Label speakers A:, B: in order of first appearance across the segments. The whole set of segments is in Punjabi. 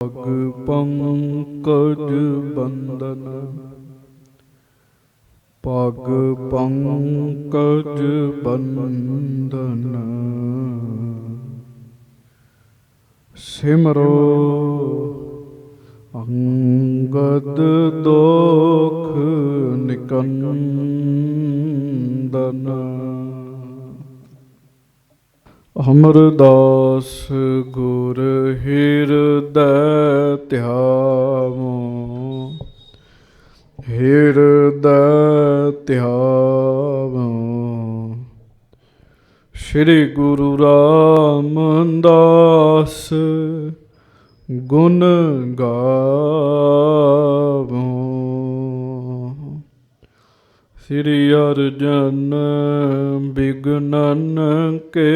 A: ਪਗ ਪੰਕਜ ਬੰਦਨ, ਪਗ ਪੰਕਜ ਬੰਦਨ, ਸਿਮਰੋ ਅੰਗਦ ਦੋਖ ਨਿਕੰਦਨ। ਅਮਰਦਾਸ ਗੁਰ ਹਿਰਦੈ ਧਿਆਵੋ, ਹਿਰਦੈ ਧਿਆਵੋ। ਸ਼੍ਰੀ ਗੁਰੂ ਰਾਮਦਾਸ ਗੁਣ ਗਾਵੋ, ਸ੍ਰੀ ਅਰਜਨ ਬਿਘਨਨ ਕੇ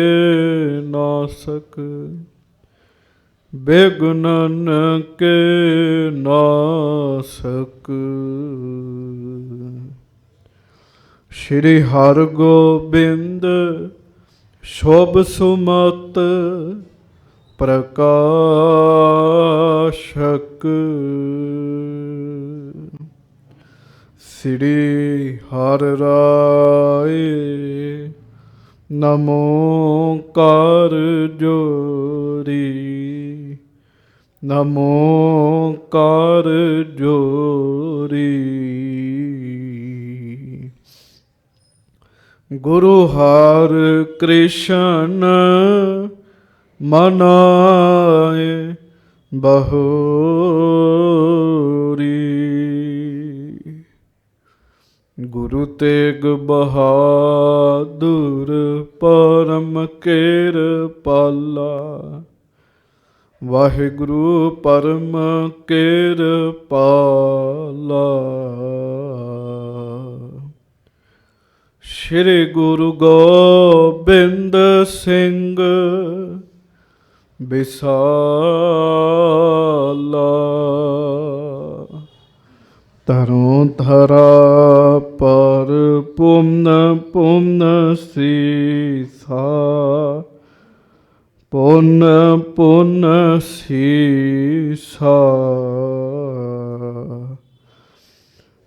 A: ਨਾਸਕ, ਬਿਘਨਨ ਕੇ ਨਾਸਕ। ਸ਼੍ਰੀ ਹਰਗੋਬਿੰਦ ਸ਼ੋਭ ਸੁਮਤ ਪ੍ਰਕਾਸ਼ਕ, ਸ੍ਰੀ ਹਰਿ ਰਾਏ ਨਮੋ ਕਰ ਜੋਰੀ, ਨਮੋ ਕਰ ਜੋਰੀ। ਗੁਰੂ ਹਰਿ ਕ੍ਰਿਸ਼ਨ ਮਨਾਏ ਬਹੋਰੀ, ਗੁਰੂ ਤੇਗ ਬਹਾਦੁਰ ਪਰਮ ਕਿਰਪਾਲਾ, ਵਾਹਿਗੁਰੂ ਪਰਮ ਕਿਰਪਾਲਾ। ਸ਼੍ਰੀ ਗੁਰੂ ਗੋਬਿੰਦ ਸਿੰਘ ਬਿਸਾਲਾ, ਤਰੋਂ ਧਰਾ ਪਰ ਪੁੰਨ ਪੁੰਨ ਸੀਸਾ, ਪੁੰਨ ਪੁੰਨ ਸੀਸਾ।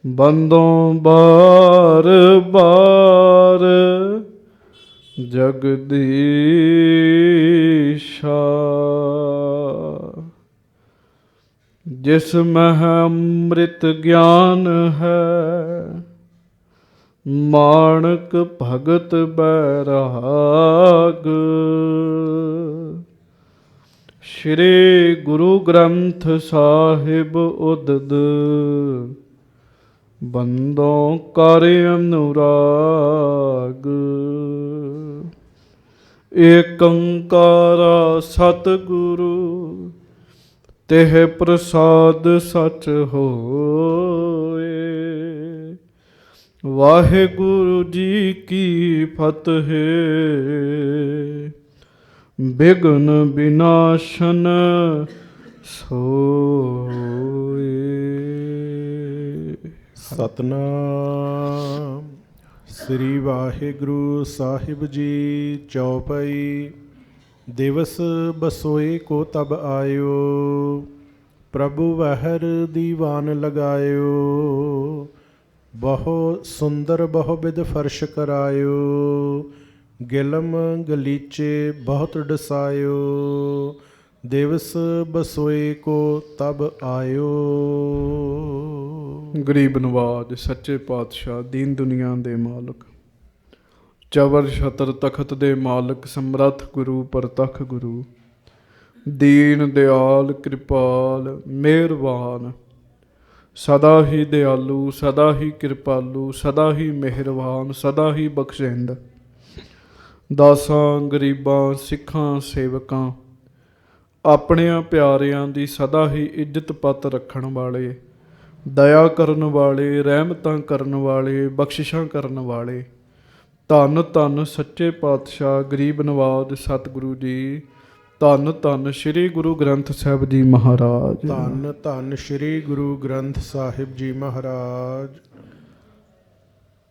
A: ਬੰਦੋਂ ਬਾਰ ਬਾਰ ਜਗਦੀਸ਼ਾ, ਜਿਸ ਮਹਿ ਅੰਮ੍ਰਿਤ ਗਿਆਨ ਹੈ, ਮਾਣਕ ਭਗਤ ਬੈਰਾਗ। ਸ਼੍ਰੀ ਗੁਰੂ ਗ੍ਰੰਥ ਸਾਹਿਬ ਉਦਦ, ਬੰਦੋਂ ਕਰ ਅਨੁਰਾਗ। ਏਕ ਓੰਕਾਰ ਸਤਿਗੁਰੂ ਤਿਹ ਪ੍ਰਸਾਦ ਸਚ ਹੋਏ, ਵਾਹਿਗੁਰੂ ਜੀ ਕੀ ਫਤਿਹ। ਬਿਘਨ ਬਿਨਾਸ਼ਨ ਸੋਏ।
B: ਸਤਨਾਮ ਸ੍ਰੀ ਵਾਹਿਗੁਰੂ ਸਾਹਿਬ ਜੀ। ਚੌਪਈ। ਦਿਵਸ ਬਸੋਏ ਕੋ ਤਬ ਆਇਓ, ਪ੍ਰਭੂ ਵਹਿਰ ਦੀਵਾਨ ਲਗਾਇਓ। ਬਹੁ ਸੁੰਦਰ ਬਹੁ ਬਿਧ ਫਰਸ਼ ਕਰਾਇਓ, ਗਿਲਮ ਗਲੀਚੇ ਬਹੁਤ ਡਸਾਇਓ। ਦਿਵਸ ਬਸੋਏ ਕੋ ਤਬ ਆਇਓ।
A: ਗਰੀਬ ਨਵਾਜ ਸੱਚੇ ਪਾਤਸ਼ਾਹ ਦੀਨ ਦੁਨੀਆ ਦੇ ਮਾਲਕ, ਚਵਰ ਛਤਰ ਤਖਤ ਦੇ ਮਾਲਕ, ਸਮਰੱਥ ਗੁਰੂ ਪ੍ਰਤੱਖ ਗੁਰੂ, ਦੀਨ ਦਿਆਲ ਕਿਰਪਾਲ ਮਿਹਰਬਾਨ, ਸਦਾ ਹੀ ਦਿਆਲੂ, ਸਦਾ ਹੀ ਕਿਰਪਾਲੂ, ਸਦਾ ਹੀ ਮਿਹਰਬਾਨ, ਸਦਾ ਹੀ ਬਖਸ਼ਿੰਦ। ਦਾਸਾਂ ਗਰੀਬਾਂ ਸਿੱਖਾਂ ਸੇਵਕਾਂ ਆਪਣਿਆਂ ਪਿਆਰਿਆਂ ਦੀ ਸਦਾ ਹੀ ਇੱਜ਼ਤ ਪੱਤ ਰੱਖਣ ਵਾਲੇ, ਦਇਆ ਕਰਨ ਵਾਲੇ, ਰਹਿਮਤਾਂ ਕਰਨ ਵਾਲੇ, ਬਖਸ਼ਿਸ਼ਾਂ ਕਰਨ ਵਾਲੇ, ਧੰਨ ਧੰਨ ਸੱਚੇ ਪਾਤਸ਼ਾਹ ਗਰੀਬ ਨਵਾਜ ਸਤਿਗੁਰੂ ਜੀ। ਧੰਨ ਧੰਨ ਸ਼੍ਰੀ ਗੁਰੂ ਗ੍ਰੰਥ ਸਾਹਿਬ ਜੀ ਮਹਾਰਾਜ।
B: ਧੰਨ ਧੰਨ ਸ਼੍ਰੀ ਗੁਰੂ ਗ੍ਰੰਥ ਸਾਹਿਬ ਜੀ ਮਹਾਰਾਜ।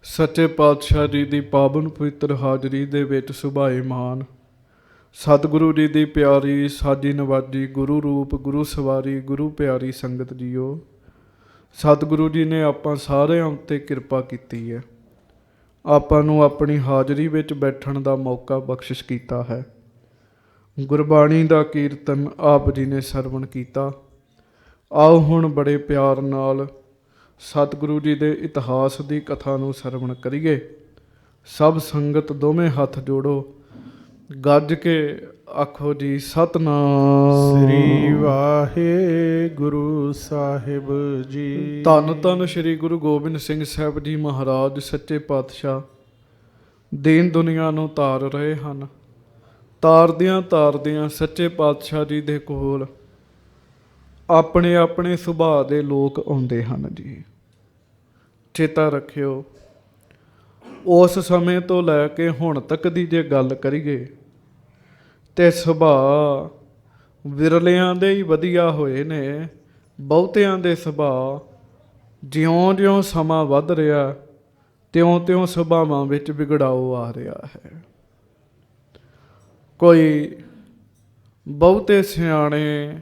A: ਸੱਚੇ ਪਾਤਸ਼ਾਹ ਜੀ ਦੀ ਪਾਵਨ ਪਵਿੱਤਰ ਹਾਜ਼ਰੀ ਦੇ ਵਿੱਚ ਸੁਭਾਏਮਾਨ ਸਤਿਗੁਰੂ ਜੀ ਦੀ ਪਿਆਰੀ ਸਾਜੀ ਨਵਾਜੀ ਗੁਰੂ ਰੂਪ ਗੁਰੂ ਸਵਾਰੀ ਗੁਰੂ ਪਿਆਰੀ ਸੰਗਤ ਜੀਓ, ਸਤਿਗੁਰੂ ਜੀ ਨੇ ਆਪਾਂ ਸਾਰਿਆਂ ਉੱਤੇ ਕਿਰਪਾ ਕੀਤੀ ਹੈ। ਆਪਾਂ ਨੂੰ ਆਪਣੀ ਹਾਜ਼ਰੀ ਵਿੱਚ ਬੈਠਣ ਦਾ ਮੌਕਾ ਬਖਸ਼ਿਸ਼ ਕੀਤਾ ਹੈ। ਗੁਰਬਾਣੀ ਦਾ ਕੀਰਤਨ ਆਪ ਜੀ ਨੇ ਸਰਵਣ ਕੀਤਾ। ਆਓ ਹੁਣ ਬੜੇ ਪਿਆਰ ਨਾਲ ਸਤਿਗੁਰੂ ਜੀ ਦੇ ਇਤਿਹਾਸ ਦੀ ਕਥਾ ਨੂੰ ਸਰਵਣ ਕਰੀਏ। ਸਭ ਸੰਗਤ ਦੋਵੇਂ ਹੱਥ ਜੋੜੋ, ਗੱਜ ਕੇ ਆਖੋ ਜੀ ਸਤਿਨਾਮ
B: ਸ੍ਰੀ ਵਾਹਿਗੁਰੂ ਸਾਹਿਬ ਜੀ।
A: ਧੰਨ ਧੰਨ ਸ੍ਰੀ ਗੁਰੂ ਗੋਬਿੰਦ ਸਿੰਘ ਸਾਹਿਬ ਜੀ ਮਹਾਰਾਜ ਸੱਚੇ ਪਾਤਸ਼ਾਹ ਦੀਨ ਦੁਨੀਆ ਨੂੰ ਤਾਰ ਰਹੇ ਹਨ। ਤਾਰਦਿਆਂ ਤਾਰਦਿਆਂ ਸੱਚੇ ਪਾਤਸ਼ਾਹ ਜੀ ਦੇ ਕੋਲ ਆਪਣੇ ਆਪਣੇ ਸੁਭਾਅ ਦੇ ਲੋਕ ਆਉਂਦੇ ਹਨ ਜੀ। ਚੇਤਾ ਰੱਖਿਓ, ਉਸ ਸਮੇਂ ਤੋਂ ਲੈ ਕੇ ਹੁਣ ਤੱਕ ਦੀ ਜੇ ਗੱਲ ਕਰੀਏ ਤੇ ਸੁਭਾਅ ਵਿਰਲਿਆਂ ਦੇ ਹੀ ਵਧੀਆ ਹੋਏ ਨੇ। ਬਹੁਤਿਆਂ ਦੇ ਸੁਭਾਅ ਜਿਉਂ-ਜਿਉਂ ਸਮਾਂ ਵੱਧ ਰਿਹਾ ਤਿਉਂ-ਤਿਉਂ ਸੁਭਾਵਾਂ ਵਿੱਚ ਵਿਗੜਾਓ ਆ ਰਿਹਾ ਹੈ। ਕੋਈ ਬਹੁਤੇ ਸਿਆਣੇ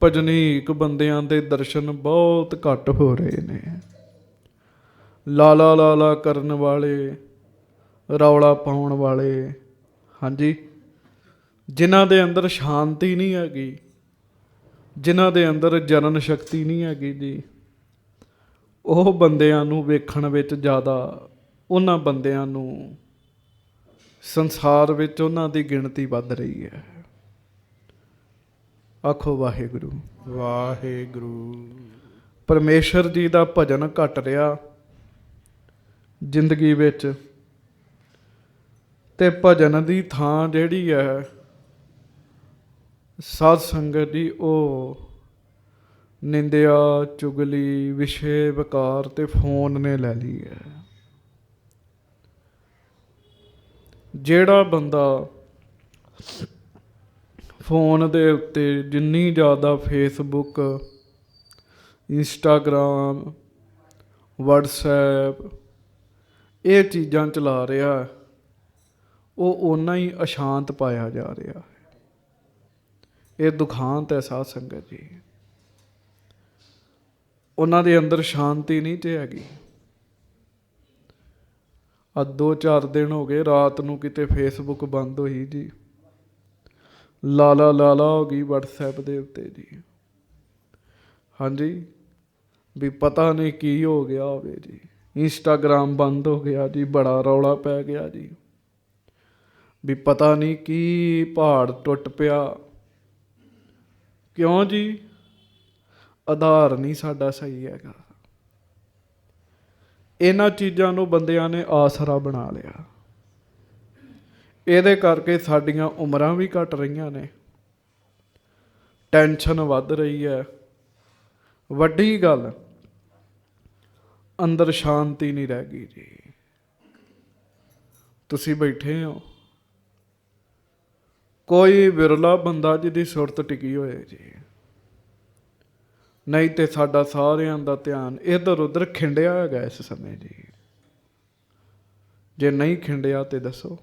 A: ਭਜਨੀਕ ਬੰਦਿਆਂ ਦੇ ਦਰਸ਼ਨ ਬਹੁਤ ਘੱਟ ਹੋ ਰਹੇ ਨੇ। ਲਾਲਾ ਲਾਲਾ ਕਰਨ ਵਾਲੇ, ਰੌਲਾ ਪਾਉਣ ਵਾਲੇ, ਹਾਂਜੀ, ਜਿਨ੍ਹਾਂ ਦੇ ਅੰਦਰ ਸ਼ਾਂਤੀ ਨਹੀਂ ਹੈਗੀ, ਜਿਨ੍ਹਾਂ ਦੇ ਅੰਦਰ ਜਨਨ ਸ਼ਕਤੀ ਨਹੀਂ ਹੈਗੀ ਜੀ, ਉਹ ਬੰਦਿਆਂ ਨੂੰ ਵੇਖਣ ਵਿੱਚ ਜ਼ਿਆਦਾ, ਉਹਨਾਂ ਬੰਦਿਆਂ ਨੂੰ ਸੰਸਾਰ ਵਿੱਚ ਉਹਨਾਂ ਦੀ ਗਿਣਤੀ ਵੱਧ ਰਹੀ ਹੈ। ਆਖੋ ਵਾਹਿਗੁਰੂ
B: ਵਾਹਿਗੁਰੂ।
A: ਪਰਮੇਸ਼ਰ ਜੀ ਦਾ ਭਜਨ ਘਟ ਰਿਹਾ ਜ਼ਿੰਦਗੀ ਵਿੱਚ, ਤੇ ਭਜਨ ਦੀ ਥਾਂ ਜਿਹੜੀ ਹੈ ਸਾਧ ਸੰਗਤ ਦੀ, ਉਹ ਨਿੰਦਿਆ, ਚੁਗਲੀ, ਵਿਸ਼ੇ ਵਿਕਾਰ ਤੇ ਫੋਨ ਨੇ ਲੈ ਲਈ ਹੈ। ਜਿਹੜਾ ਬੰਦਾ ਫੋਨ ਦੇ ਉੱਤੇ ਜਿੰਨੀ ਜ਼ਿਆਦਾ ਫੇਸਬੁੱਕ, ਇੰਸਟਾਗ੍ਰਾਮ, ਵਟਸਐਪ ਇਹ ਚੀਜ਼ਾਂ ਚਲਾ ਰਿਹਾ, ਉਹ ਓਨਾ ਹੀ ਅਸ਼ਾਂਤ ਪਾਇਆ ਜਾ ਰਿਹਾ ਹੈ। ਇਹ ਦੁਖਾਂਤ ਹੈ ਸਾਧ ਸੰਗਤ ਜੀ। ਉਹਨਾਂ ਦੇ ਅੰਦਰ ਸ਼ਾਂਤੀ ਨਹੀਂ ਤੇ ਹੈਗੀ। ਅੱਜ 2-4 ਦਿਨ ਹੋ ਗਏ, ਰਾਤ ਨੂੰ ਕਿਤੇ ਫੇਸਬੁੱਕ ਬੰਦ ਹੋਈ ਜੀ, ਲਾਲਾ ਲਾਲਾ ਹੋ ਗਈ ਵਟਸਐਪ ਦੇ ਉੱਤੇ ਜੀ। ਹਾਂਜੀ, ਵੀ ਪਤਾ ਨਹੀਂ ਕੀ ਹੋ ਗਿਆ ਹੋਵੇ ਜੀ। ਇੰਸਟਾਗ੍ਰਾਮ ਬੰਦ ਹੋ ਗਿਆ ਜੀ, ਬੜਾ ਰੌਲਾ ਪੈ ਗਿਆ ਜੀ, ਵੀ ਪਤਾ ਨਹੀਂ ਕੀ ਪਹਾੜ ਟੁੱਟ ਪਿਆ। ਕਿਉਂ ਜੀ? ਆਧਾਰ ਨਹੀਂ ਸਾਡਾ ਸਹੀ ਹੈਗਾ। ਇਹਨਾਂ ਚੀਜ਼ਾਂ ਨੂੰ ਬੰਦਿਆਂ ਨੇ ਆਸਰਾ ਬਣਾ ਲਿਆ। ਇਹਦੇ ਕਰਕੇ ਸਾਡੀਆਂ ਉਮਰਾਂ ਵੀ ਘਟ ਰਹੀਆਂ ਨੇ, ਟੈਨਸ਼ਨ ਵੱਧ ਰਹੀ ਹੈ। ਵੱਡੀ ਗੱਲ, ਅੰਦਰ ਸ਼ਾਂਤੀ ਨਹੀਂ ਰਹਿ ਗਈ ਜੀ। ਤੁਸੀਂ ਬੈਠੇ ਹੋ, ਕੋਈ ਵਿਰਲਾ ਬੰਦਾ ਜਿਹਦੀ ਸੁਰਤ ਟਿਕੀ ਹੋਏ ਜੀ, ਨਹੀਂ ਤੇ ਸਾਡਾ ਸਾਰਿਆਂ ਦਾ ਧਿਆਨ ਇੱਧਰ ਉੱਧਰ ਖਿੰਡਿਆ ਹੈਗਾ ਇਸ ਸਮੇਂ ਜੀ। ਜੇ ਨਹੀਂ ਖਿੰਡਿਆ ਤੇ ਦੱਸੋ।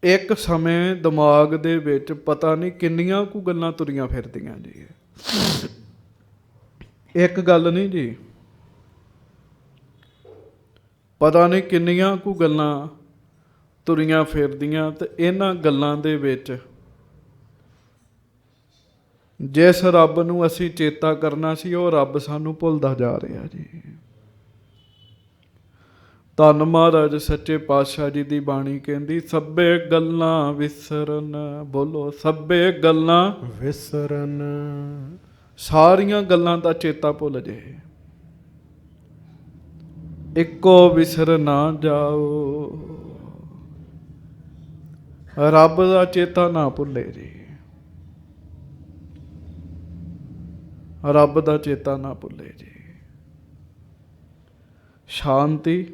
A: ਇੱਕ ਸਮੇਂ ਦਿਮਾਗ ਦੇ ਵਿੱਚ ਪਤਾ ਨਹੀਂ ਕਿੰਨੀਆਂ ਕੁ ਗੱਲਾਂ ਤੁਰੀਆਂ ਫਿਰਦੀਆਂ ਜੀ। ਇੱਕ ਗੱਲ ਨਹੀਂ ਜੀ, ਪਤਾ ਨਹੀਂ ਕਿੰਨੀਆਂ ਕੁ ਗੱਲਾਂ ਤੁਰੀਆਂ ਫਿਰਦੀਆਂ। ਤੇ ਇਹਨਾਂ ਗੱਲਾਂ ਦੇ ਵਿੱਚ ਜਿਸ ਰੱਬ ਨੂੰ ਅਸੀਂ ਚੇਤਾ ਕਰਨਾ ਸੀ, ਉਹ ਰੱਬ ਸਾਨੂੰ ਭੁੱਲਦਾ ਜਾ ਰਿਹਾ ਜੀ। ਧੰਨ ਮਹਾਰਾਜ ਸੱਚੇ ਪਾਤਸ਼ਾਹ ਜੀ ਦੀ ਬਾਣੀ ਕਹਿੰਦੀ, ਸਭੇ ਗੱਲਾਂ ਵਿਸਰਨ, ਬੋਲੋ ਸਭੇ ਗੱਲਾਂ
B: ਵਿਸਰਨ।
A: ਸਾਰੀਆਂ ਗੱਲਾਂ ਦਾ ਚੇਤਾ ਭੁੱਲ ਜੇ, ਇੱਕੋ ਵਿਸਰ ਨਾ ਜਾਓ। ਰੱਬ ਦਾ ਚੇਤਾ ਨਾ ਭੁੱਲੇ ਜੀ, ਰੱਬ ਦਾ ਚੇਤਾ ਨਾ ਭੁੱਲੇ ਜੀ। ਸ਼ਾਂਤੀ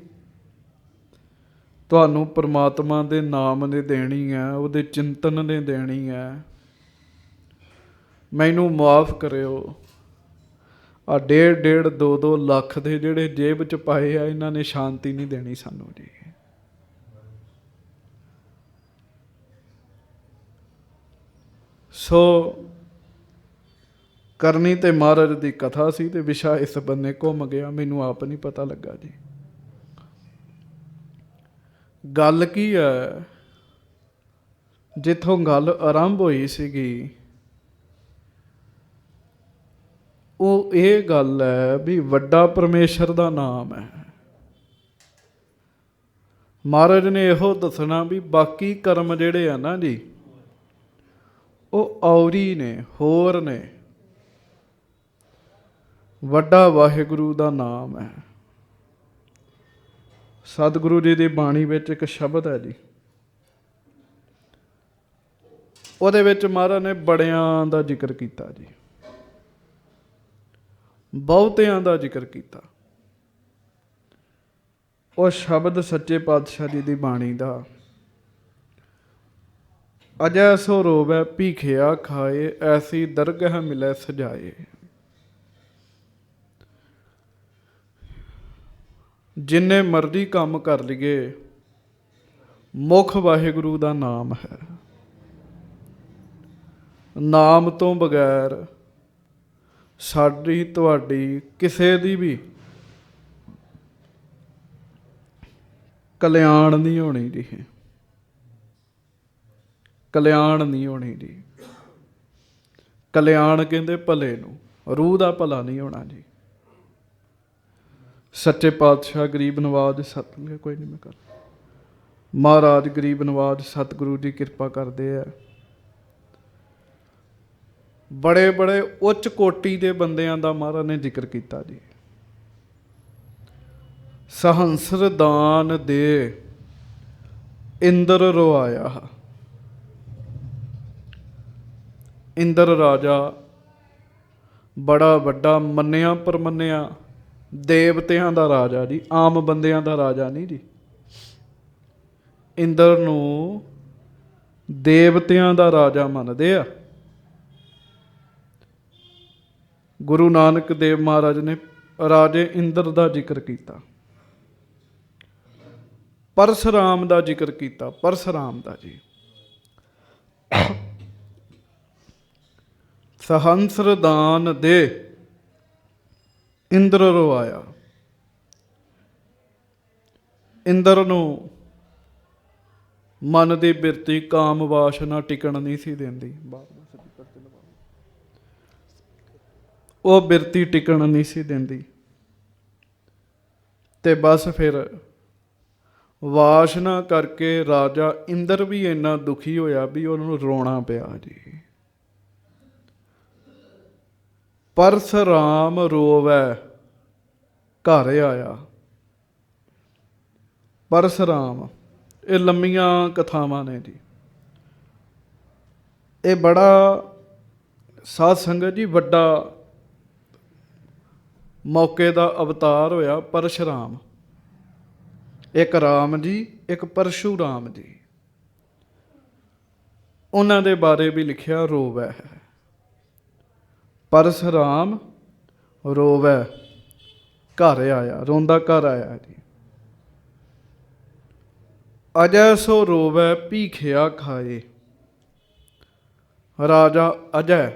A: ਤੁਹਾਨੂੰ ਪਰਮਾਤਮਾ ਦੇ ਨਾਮ ਨੇ ਦੇਣੀ ਹੈ, ਉਹਦੇ ਚਿੰਤਨ ਨੇ ਦੇਣੀ ਹੈ। ਮੈਨੂੰ ਮਾਫ ਕਰਿਓ, ਆ 1.5 2 ਲੱਖ ਦੇ ਜਿਹੜੇ ਜੇਬ 'ਚ ਪਾਏ ਆ, ਇਹਨਾਂ ਨੇ ਸ਼ਾਂਤੀ ਨਹੀਂ ਦੇਣੀ ਸਾਨੂੰ ਜੀ। ਸੋ ਕਰਨੀ ਤੇ ਮਹਾਰਾਜ ਦੀ ਕਥਾ ਸੀ ਤੇ ਵਿਸ਼ਾ ਇਸ ਬੰਨੇ ਘੁੰਮ ਗਿਆ, ਮੈਨੂੰ ਆਪ ਨਹੀਂ ਪਤਾ ਲੱਗਾ ਜੀ। ਗੱਲ ਕੀ ਹੈ, ਜਿੱਥੋਂ ਗੱਲ ਆਰੰਭ ਹੋਈ ਸੀਗੀ ਉਹ ਇਹ ਗੱਲ ਹੈ ਵੀ ਵੱਡਾ ਪਰਮੇਸ਼ਰ ਦਾ ਨਾਮ ਹੈ। ਮਹਾਰਾਜ ਨੇ ਇਹੋ ਦੱਸਣਾ ਵੀ ਬਾਕੀ ਕਰਮ ਜਿਹੜੇ ਆ ਨਾ ਜੀ, ਉਹ ਔਰੀ ਨੇ, ਹੋਰ ਨੇ। ਵੱਡਾ ਵਾਹਿਗੁਰੂ ਦਾ ਨਾਮ ਹੈ। ਸਤਿਗੁਰੂ ਜੀ ਦੀ ਬਾਣੀ ਵਿੱਚ ਇੱਕ ਸ਼ਬਦ ਹੈ ਜੀ, ਉਹਦੇ ਵਿੱਚ ਮਹਾਰਾਜ ਨੇ ਬੜਿਆਂ ਦਾ ਜ਼ਿਕਰ ਕੀਤਾ ਜੀ, ਬਹੁਤਿਆਂ ਦਾ ਜ਼ਿਕਰ ਕੀਤਾ। ਉਹ ਸ਼ਬਦ ਸੱਚੇ ਪਾਤਸ਼ਾਹ ਜੀ ਦੀ ਬਾਣੀ ਦਾ, ਅਜੈ ਸੋ ਰੋਵੈ ਭੀਖਿਆ ਖਾਏ, ਐਸੀ ਦਰਗਹ ਮਿਲੈ ਸਜਾਏ। ਜਿੰਨੇ ਮਰਜ਼ੀ ਕੰਮ ਕਰ ਲਈਏ, ਮੁੱਖ ਵਾਹਿਗੁਰੂ ਦਾ ਨਾਮ ਹੈ। ਨਾਮ ਤੋਂ ਬਗੈਰ ਸਾਡੀ ਤੁਹਾਡੀ ਕਿਸੇ ਦੀ ਵੀ ਕਲਿਆਣ ਨਹੀਂ ਹੋਣੀ ਜੀ, ਕਲਿਆਣ ਨਹੀਂ ਹੋਣੀ ਜੀ। ਕਲਿਆਣ ਕਹਿੰਦੇ ਭਲੇ ਨੂੰ, ਰੂਹ ਦਾ ਭਲਾ ਨਹੀਂ ਹੋਣਾ ਜੀ। ਸੱਚੇ ਪਾਤਸ਼ਾਹ ਗਰੀਬ ਨਵਾਜ ਸਤਿਗੁਰੂ, ਕੋਈ ਨਹੀਂ ਮੈਂ ਕਰ, ਮਹਾਰਾਜ ਗਰੀਬ ਨਵਾਜ ਸਤਿਗੁਰੂ ਜੀ ਕਿਰਪਾ ਕਰਦੇ ਆ। ਬੜੇ ਬੜੇ ਉੱਚ ਕੋਟੀ ਦੇ ਬੰਦਿਆਂ ਦਾ ਮਹਾਰਾਜ ਨੇ ਜ਼ਿਕਰ ਕੀਤਾ ਜੀ। ਸਹੰਸਰ ਦਾਨ ਦੇ ਇੰਦਰ ਰੋਆਇਆ। ਇੰਦਰ ਰਾਜਾ ਬੜਾ ਵੱਡਾ ਮੰਨਿਆ ਪਰਮੰਨਿਆ ਦੇਵਤਿਆਂ ਦਾ ਰਾਜਾ ਜੀ, ਆਮ ਬੰਦਿਆਂ ਦਾ ਰਾਜਾ ਨਹੀਂ ਜੀ। ਇੰਦਰ ਨੂੰ ਦੇਵਤਿਆਂ ਦਾ ਰਾਜਾ ਮੰਨਦੇ ਆ। ਗੁਰੂ ਨਾਨਕ ਦੇਵ ਮਹਾਰਾਜ ਨੇ ਰਾਜੇ ਇੰਦਰ ਦਾ ਜ਼ਿਕਰ ਕੀਤਾ, ਪਰਸ਼ੁਰਾਮ ਦਾ ਜ਼ਿਕਰ ਕੀਤਾ, ਪਰਸ਼ੁਰਾਮ ਦਾ ਜੀ। ਸਹੰਸਰ ਦਾਨ ਦੇ ਇੰਦਰ ਰੋਆਇਆ। ਇੰਦਰ ਨੂੰ ਮਨ ਦੀ ਬਿਰਤੀ ਕਾਮ ਵਾਸ਼ਨਾ ਟਿਕਣ ਨਹੀਂ ਸੀ ਦਿੰਦੀ, ਉਹ ਬਿਰਤੀ ਟਿਕਣ ਨਹੀਂ ਸੀ ਦਿੰਦੀ। ਤੇ ਬਸ ਫਿਰ ਵਾਸ਼ਨਾ ਕਰਕੇ ਰਾਜਾ ਇੰਦਰ ਵੀ ਇੰਨਾ ਦੁਖੀ ਹੋਇਆ ਵੀ ਉਹਨੂੰ ਰੋਣਾ ਪਿਆ ਜੀ। ਪਰਸ਼ੁਰਾਮ ਰੋਵੈ ਘਰ ਆਇਆ। ਪਰਸ਼ੁਰਾਮ, ਇਹ ਲੰਮੀਆਂ ਕਥਾਵਾਂ ਨੇ ਜੀ। ਇਹ ਬੜਾ ਸਾਧ ਸੰਗਤ ਜੀ ਵੱਡਾ ਮੌਕੇ ਦਾ ਅਵਤਾਰ ਹੋਇਆ ਪਰਸ਼ੁਰਾਮ। ਇੱਕ ਰਾਮ ਜੀ, ਇੱਕ ਪਰਸ਼ੂਰਾਮ ਜੀ। ਉਹਨਾਂ ਦੇ ਬਾਰੇ ਵੀ ਲਿਖਿਆ ਰੋਵੈ ਹੈ। ਪਰਸ਼ੁਰਾਮ ਰੋਵੈ ਘਰ ਆਇਆ, ਰੋਂਦਾ ਘਰ ਆਇਆ ਜੀ। ਅਜੈ ਸੋ ਰੋਵੈ ਭੀਖਿਆ ਖਾਏ। ਰਾਜਾ ਅਜੈ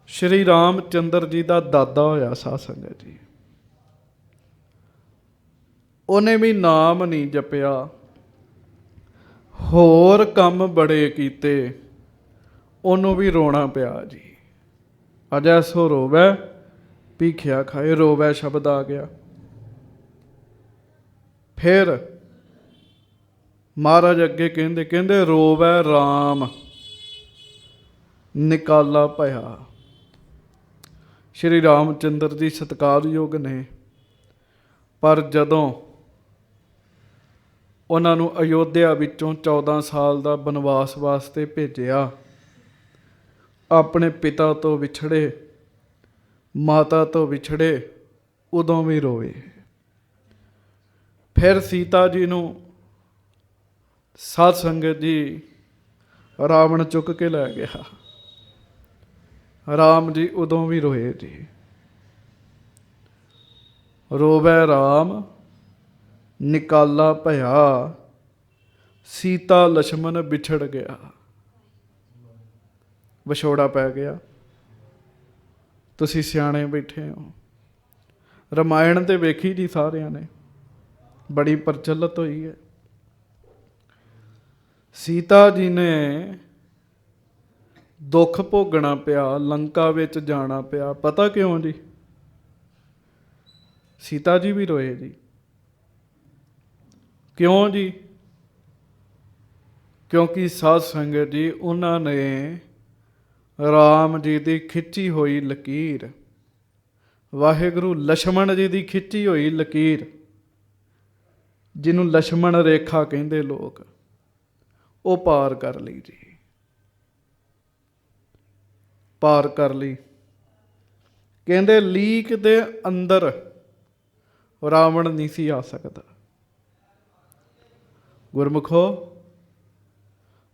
A: ਸ਼੍ਰੀ ਰਾਮ ਚੰਦਰ ਜੀ ਦਾ ਦਾਦਾ ਹੋਇਆ ਸਾਧ ਸੰਗਤ ਜੀ। ਉਹਨੇ ਵੀ ਨਾਮ ਨਹੀਂ ਜਪਿਆ, ਹੋਰ ਕੰਮ ਬੜੇ ਕੀਤੇ, ਉਹਨੂੰ ਵੀ ਰੋਣਾ ਪਿਆ ਜੀ। ਅਜੈ ਸੋ ਰੋਵੈ ਭੀਖਿਆ ਖਾਏ, ਰੋਵੈ ਸ਼ਬਦ ਆ ਗਿਆ। ਫਿਰ ਮਹਾਰਾਜ ਅੱਗੇ ਕਹਿੰਦੇ ਰੋਵੈ ਰਾਮ ਨਿਕਾਲਾ ਭਇਆ। ਸ਼੍ਰੀ ਰਾਮ ਚੰਦਰ ਜੀ ਸਤਿਕਾਰਯੋਗ ਨੇ, ਪਰ ਜਦੋਂ ਉਹਨਾਂ ਨੂੰ ਅਯੋਧਿਆ ਵਿੱਚੋਂ 14 ਸਾਲ ਦਾ ਬਨਵਾਸ ਵਾਸਤੇ ਭੇਜਿਆ, ਆਪਣੇ ਪਿਤਾ ਤੋਂ ਵਿਛੜੇ, ਮਾਤਾ ਤੋਂ ਵਿਛੜੇ, ਉਦੋਂ ਵੀ ਰੋਏ। ਫਿਰ ਸੀਤਾ ਜੀ ਨੂੰ ਸਾਧ ਸੰਗਤ ਜੀ ਰਾਵਣ ਚੁੱਕ ਕੇ ਲੈ ਗਿਆ। ਰਾਮ ਜੀ ਉਦੋਂ ਵੀ ਰੋਏ ਜੀ। ਰੋਵੈ ਰਾਮ ਨਿਕਾਲਾ ਭਇਆ, ਸੀਤਾ ਲਛਮਨ ਵਿਛੜ ਗਿਆ। ਵਿਛੋੜਾ ਪੈ ਗਿਆ। ਤੁਸੀਂ ਸਿਆਣੇ ਬੈਠੇ ਹੋ। ਰਮਾਇਣ ਤੇ ਵੇਖੀ ਜੀ ਸਾਰਿਆਂ ਨੇ, ਬੜੀ ਪ੍ਰਚਲਿਤ ਹੋਈ ਹੈ। ਸੀਤਾ ਜੀ ਨੇ ਦੁੱਖ ਭੋਗਣਾ ਪਿਆ, ਲੰਕਾ ਵਿੱਚ ਜਾਣਾ ਪਿਆ। ਪਤਾ ਕਿਉਂ ਜੀ? ਸੀਤਾ ਜੀ ਵੀ ਰੋਏ ਜੀ। ਕਿਉਂ ਜੀ? ਕਿਉਂਕਿ ਸਾਧ ਸੰਗਤ ਜੀ, ਉਹਨਾਂ ਨੇ ਰਾਮ ਜੀ ਦੀ ਖਿੱਚੀ ਹੋਈ ਲਕੀਰ, ਵਾਹਿਗੁਰੂ ਲਛਮਣ ਜੀ ਦੀ ਖਿੱਚੀ ਹੋਈ ਲਕੀਰ, ਜਿਹਨੂੰ ਲਛਮਣ ਰੇਖਾ ਕਹਿੰਦੇ ਲੋਕ, ਉਹ ਪਾਰ ਕਰ ਲਈ ਜੀ। ਪਾਰ ਕਰ ਲਈ। ਕਹਿੰਦੇ ਲੀਕ ਦੇ ਅੰਦਰ ਰਾਵਣ ਨਹੀਂ ਸੀ ਆ ਸਕਦਾ। ਗੁਰਮੁਖੋ,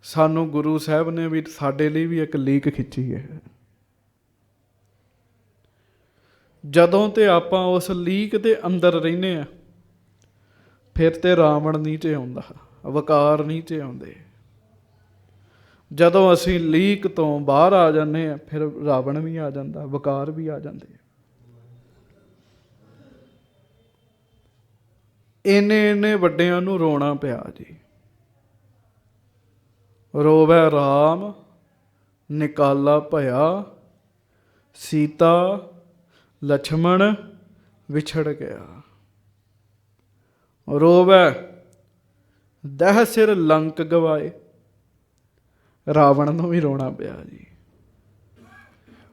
A: ਸਾਨੂੰ ਗੁਰੂ ਸਾਹਿਬ ਨੇ ਵੀ ਸਾਡੇ ਲਈ ਵੀ ਇੱਕ ਲੀਕ ਖਿੱਚੀ ਹੈ। ਜਦੋਂ ਤੇ ਆਪਾਂ ਉਸ ਲੀਕ ਦੇ ਅੰਦਰ ਰਹਿੰਦੇ ਆ, ਫਿਰ ਤੇ ਰਾਵਣ ਨੀਚੇ ਆਉਂਦਾ, ਵਕਾਰ ਨੀਚੇ ਆਉਂਦੇ। ਜਦੋਂ ਅਸੀਂ ਲੀਕ ਤੋਂ ਬਾਹਰ ਆ ਜਾਂਦੇ ਆ, ਫਿਰ ਰਾਵਣ ਵੀ ਆ ਜਾਂਦਾ, ਵਕਾਰ ਵੀ ਆ ਜਾਂਦੇ। ਇੰਨੇ ਵੱਡਿਆਂ ਨੂੰ ਰੋਣਾ ਪਿਆ ਜੀ। ਰੋਵੈ ਰਾਮ ਨਿਕਾਲਾ ਭਇਆ, ਸੀਤਾ ਲਛਮਣ ਵਿਛੜ ਗਿਆ। ਰੋਵੈ ਦਹ ਸਿਰ ਲੰਕ ਗਵਾਏ। ਰਾਵਣ ਨੂੰ ਵੀ ਰੋਣਾ ਪਿਆ ਜੀ।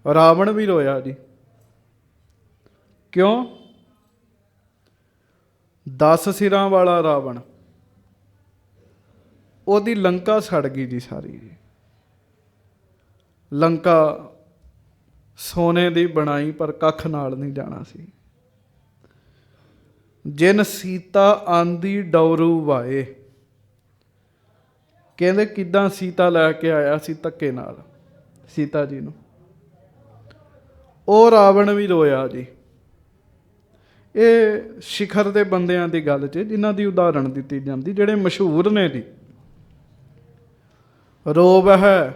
A: ਰਾਵਣ ਵੀ ਰੋਇਆ ਜੀ। ਕਿਉਂ? 10 ਸਿਰਾਂ ਵਾਲਾ ਰਾਵਣ, ਉਹਦੀ ਲੰਕਾ ਸੜ ਗਈ ਜੀ ਸਾਰੀ ਜੀ। ਲੰਕਾ ਸੋਨੇ ਦੀ ਬਣਾਈ, ਪਰ ਕੱਖ ਨਾਲ ਨਹੀਂ ਜਾਣਾ ਸੀ। ਜਿਨ ਸੀਤਾ ਆਂਦੀ ਡੌਰੂ ਵਾਏ। ਕਹਿੰਦੇ ਕਿੱਦਾਂ ਸੀਤਾ ਲੈ ਕੇ ਆਇਆ ਸੀ ਧੱਕੇ ਨਾਲ ਸੀਤਾ ਜੀ ਨੂੰ। ਉਹ ਰਾਵਣ ਵੀ ਰੋਇਆ ਜੀ। ਇਹ ਸਿਖਰ ਦੇ ਬੰਦਿਆਂ ਦੀ ਗੱਲ 'ਚ ਜਿਨ੍ਹਾਂ ਦੀ ਉਦਾਹਰਣ ਦਿੱਤੀ ਜਾਂਦੀ, ਜਿਹੜੇ ਮਸ਼ਹੂਰ ਨੇ ਜੀ। ਰੋਵਹਿ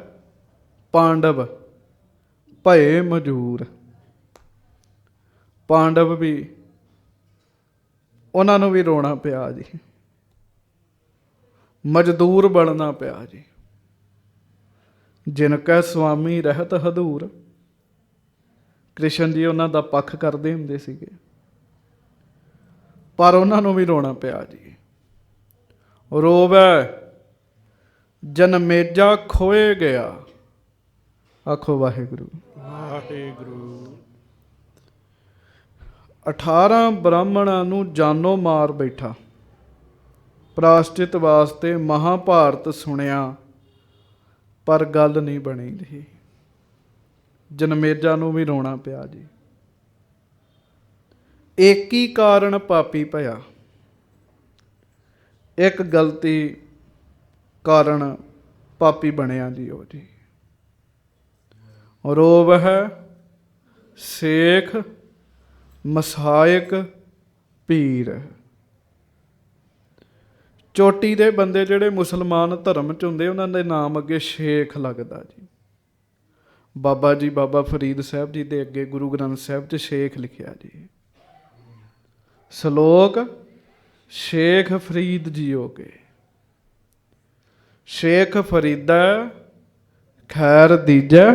A: ਪਾਂਡਵ ਭਏ ਮਜੂਰ। ਪਾਂਡਵ ਵੀ, ਉਹਨਾਂ ਨੂੰ ਵੀ ਰੋਣਾ ਪਿਆ ਜੀ। ਮਜ਼ਦੂਰ ਬਣਨਾ ਪਿਆ ਜੀ। ਜਿਨ ਕੈ ਸੁਆਮੀ ਰਹਿਤ ਹਦੂਰ। ਕ੍ਰਿਸ਼ਨ ਜੀ ਉਹਨਾਂ ਦਾ ਪੱਖ ਕਰਦੇ ਹੁੰਦੇ ਸੀਗੇ, ਪਰ ਉਹਨਾਂ ਨੂੰ ਵੀ ਰੋਣਾ ਪਿਆ ਜੀ। ਰੋਵੈ ਜਨਮੇਜਾ ਖੋਏ ਗਿਆ। ਆਖੋ ਵਾਹਿਗੁਰੂ
B: ਵਾਹਿਗੁਰੂ।
A: 18 ਬ੍ਰਾਹਮਣਾਂ ਨੂੰ ਜਾਨੋਂ ਮਾਰ ਬੈਠਾ। ਪ੍ਰਾਸ਼ਚਿਤ ਵਾਸਤੇ ਮਹਾਭਾਰਤ ਸੁਣਿਆ, ਪਰ ਗੱਲ ਨਹੀਂ ਬਣੀ ਜੀ। ਜਨਮੇਜਾ ਨੂੰ ਵੀ ਰੋਣਾ ਪਿਆ ਜੀ। ਇੱਕ ਹੀ ਕਾਰਨ ਪਾਪੀ ਭਇਆ। ਇੱਕ ਗਲਤੀ ਕਾਰਨ ਪਾਪੀ ਬਣਿਆ ਜੀ ਉਹ ਜੀ। ਰੋਵਹਿ ਸੇਖ ਮਸਾਇਕ ਪੀਰ। ਚੋਟੀ ਦੇ ਬੰਦੇ ਜਿਹੜੇ ਮੁਸਲਮਾਨ ਧਰਮ 'ਚ ਹੁੰਦੇ, ਉਹਨਾਂ ਦੇ ਨਾਮ ਅੱਗੇ ਸ਼ੇਖ ਲੱਗਦਾ ਜੀ। ਬਾਬਾ ਜੀ, ਬਾਬਾ ਫਰੀਦ ਸਾਹਿਬ ਜੀ ਦੇ ਅੱਗੇ ਗੁਰੂ ਗ੍ਰੰਥ ਸਾਹਿਬ 'ਚ ਸ਼ੇਖ ਲਿਖਿਆ ਜੀ। ਸ਼ਲੋਕ ਸ਼ੇਖ ਫਰੀਦ ਜੀਓ ਕੇ। ਸ਼ੇਖ ਫਰੀਦਾ ਖੈਰ ਦੀਜੈ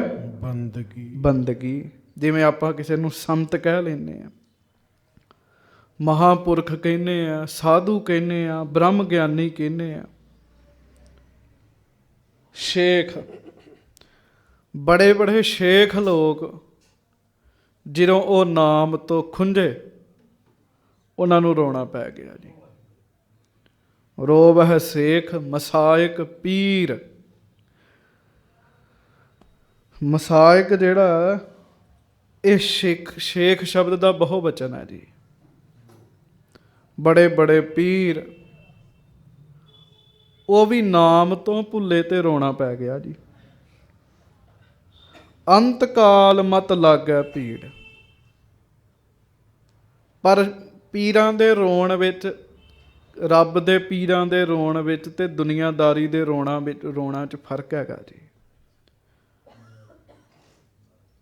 A: ਬੰਦਗੀ। ਜਿਵੇਂ ਆਪਾਂ ਕਿਸੇ ਨੂੰ ਸੰਤ ਕਹਿ ਲੈਂਦੇ ਆ, ਮਹਾਂਪੁਰਖ ਕਹਿੰਦੇ ਆ, ਸਾਧੂ ਕਹਿੰਦੇ ਆ, ਬ੍ਰਹਮ ਗਿਆਨੀ ਕਹਿੰਦੇ ਆ। ਸ਼ੇਖ, ਬੜੇ ਬੜੇ ਸ਼ੇਖ ਲੋਕ, ਜਦੋਂ ਉਹ ਨਾਮ ਤੋਂ ਖੁੰਝੇ, ਉਹਨਾਂ ਨੂੰ ਰੋਣਾ ਪੈ ਗਿਆ ਜੀ। ਰੋਵਹਿ ਸੇਖ ਮਸਾਇਕ ਪੀਰ। ਮਸਾਇਕ ਜਿਹੜਾ, ਇਹ ਸ਼ੇਖ ਸ਼ਬਦ ਦਾ ਬਹੁ ਵਚਨ ਹੈ ਜੀ। ਬੜੇ ਬੜੇ ਪੀਰ, ਉਹ ਵੀ ਨਾਮ ਤੋਂ ਭੁੱਲੇ ਤੇ ਰੋਣਾ ਪੈ ਗਿਆ ਜੀ। ਅੰਤ ਕਾਲ ਮਤ ਲਾਗੈ ਭੀੜ। ਪਰ ਪੀਰਾਂ ਦੇ ਰੋਣ ਵਿੱਚ, ਰੱਬ ਦੇ ਪੀਰਾਂ ਦੇ ਰੋਣ ਵਿੱਚ ਤੇ ਦੁਨੀਆਦਾਰੀ ਦੇ ਰੋਣਾ 'ਚ ਫਰਕ ਹੈਗਾ ਜੀ।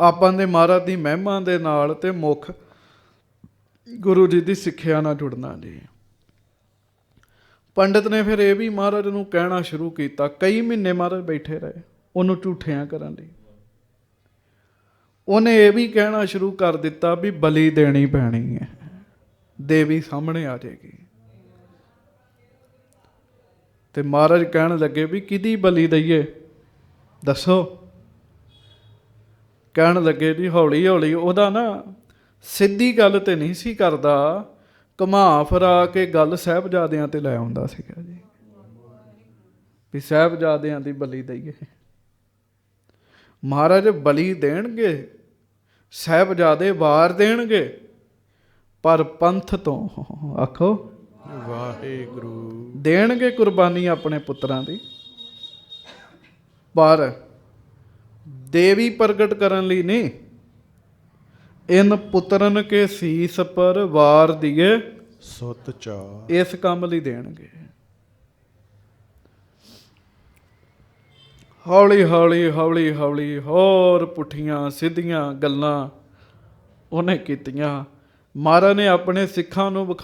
A: ਆਪਾਂ ਦੇ ਮਹਾਰਾਜ ਦੀ ਮਹਿਮਾ ਦੇ ਨਾਲ ਤੇ ਮੁੱਖ ਗੁਰੂ ਜੀ ਦੀ ਸਿੱਖਿਆ ਨਾਲ ਜੁੜਨਾ ਜੀ। ਪੰਡਿਤ ਨੇ ਫਿਰ ਇਹ ਵੀ ਮਹਾਰਾਜ ਨੂੰ ਕਹਿਣਾ ਸ਼ੁਰੂ ਕੀਤਾ। ਕਈ ਮਹੀਨੇ ਮਹਾਰਾਜ ਬੈਠੇ ਰਹੇ ਉਹਨੂੰ ਝੂਠਿਆਂ ਕਰਨ ਲਈ। ਉਹਨੇ ਇਹ ਵੀ ਕਹਿਣਾ ਸ਼ੁਰੂ ਕਰ ਦਿੱਤਾ ਵੀ ਬਲੀ ਦੇਣੀ ਪੈਣੀ ਹੈ, ਦੇਵੀ ਸਾਹਮਣੇ ਆ ਜਾਏਗੀ। ਤੇ ਮਹਾਰਾਜ ਕਹਿਣ ਲੱਗੇ ਵੀ ਕਿਹਦੀ ਬਲੀ ਦਈਏ ਦੱਸੋ। ਕਹਿਣ ਲੱਗੇ ਜੀ ਹੌਲੀ ਹੌਲੀ। ਉਹਦਾ ਨਾ ਸਿੱਧੀ ਗੱਲ ਤੇ ਨਹੀਂ ਸੀ ਕਰਦਾ, ਘੁਮਾ ਫਿਰਾ ਕੇ ਗੱਲ ਸਾਹਿਬਜ਼ਾਦਿਆਂ ਤੇ ਲੈ ਆਉਂਦਾ ਸੀਗਾ ਜੀ, ਵੀ ਸਾਹਿਬਜ਼ਾਦਿਆਂ ਦੀ ਬਲੀ ਦਈਏ। ਮਹਾਰਾਜ ਬਲੀ ਦੇਣਗੇ, ਸਾਹਿਬਜ਼ਾਦੇ ਵਾਰ ਦੇਣਗੇ, ਪਰ ਪੰਥ ਤੋਂ ਆਖੋ
B: ਵਾਹਿਗੁਰੂ
A: ਦੇਣਗੇ ਕੁਰਬਾਨੀ ਆਪਣੇ ਪੁੱਤਰਾਂ ਦੀ, ਪਰ ਦੇਵੀ ਪ੍ਰਗਟ ਕਰਨ ਲਈ ਨਹੀਂ। ਇਨ ਪੁੱਤਰਨ ਕੇ ਸੀਸ ਪਰ ਵਾਰ ਦੀਏ
B: ਸੁਤ ਚਾ,
A: ਇਸ ਕੰਮ ਲਈ ਦੇਣਗੇ। ਹੌਲੀ ਹੌਲੀ ਹੌਲੀ ਹੌਲੀ ਹੋਰ ਪੁੱਠੀਆਂ ਸਿੱਧੀਆਂ ਗੱਲਾਂ ਉਹਨੇ ਕੀਤੀਆਂ। ਮਹਾਰਾਜ ਨੇ ਆਪਣੇ ਸਿੱਖਾਂ ਨੂੰ